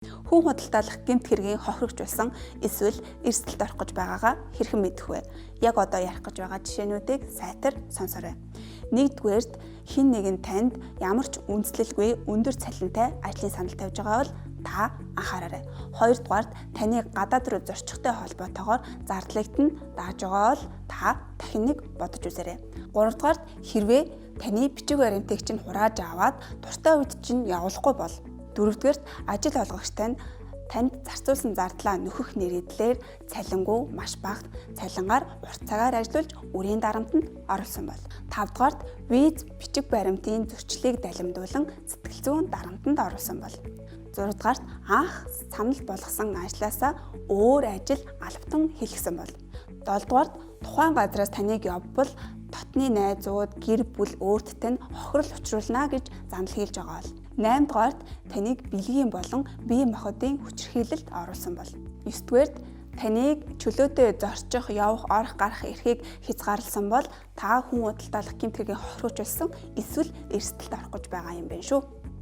Хүн худалдаалах гэмт хэргийн хохирогчулсан эсвэл эрсдэлд орох гэж байгаагаа хэрхэн мэдэх вэ? Яг одоо ярих гэж байгаа жишээнүүдийг сайтар сонсоорой. Нэгдүгээрт хэн нэгэн танд ямар ч үндэслэлгүй өндөр цалинтай ажлын санал тавьж байгаа бол та анхаараарай. Хоёрдугаарт таныг гадаад руу зорчихтой холбоотойгоор зардлыгт нь дааж байгаа бол та дахин нэг бодож үзээрэй. Гуравдугаарт хэрвээ таны бичиг баримтыг чинь хурааж аваад дуртай үед чинь явуулахгүй бол дөрөвдүгээрт ажил олгогчтой танд зарцуулсан зардлаа нөхөх нэрийдлээр цалингүй маш багт цалингаар урт цагаар ажиллаж үрийн дарамтанд оруулсан бол. Тавдугаарт виз бичиг баримтын зөрчлийг далимдуулан сэтгэл зүйн дарамтанд оруулсан бол. Зургадугаарт анх санал болгосон ажлаасаа өөр ажил албатан хэлгэсэн бол. Долдугаарт тухайн газраас таныг явбал дотны найзууд, гэр бүл өөртөө нь хохирол учруулна гэж занал хийлж байгаа бол. 8-дугаарт таныг бэлгийн болон бие махбодын хүчирхийлэлд оруулсан бол. 9-дүгээрт таныг чөлөөтэй зорчих, явах, орох, гарах эрхийг хязгаарласан бол та хүн худалдаалах гэмт хэргийн хохируулсан эсвэл эрсдэлд орох гэж байгаа юм байна шүү.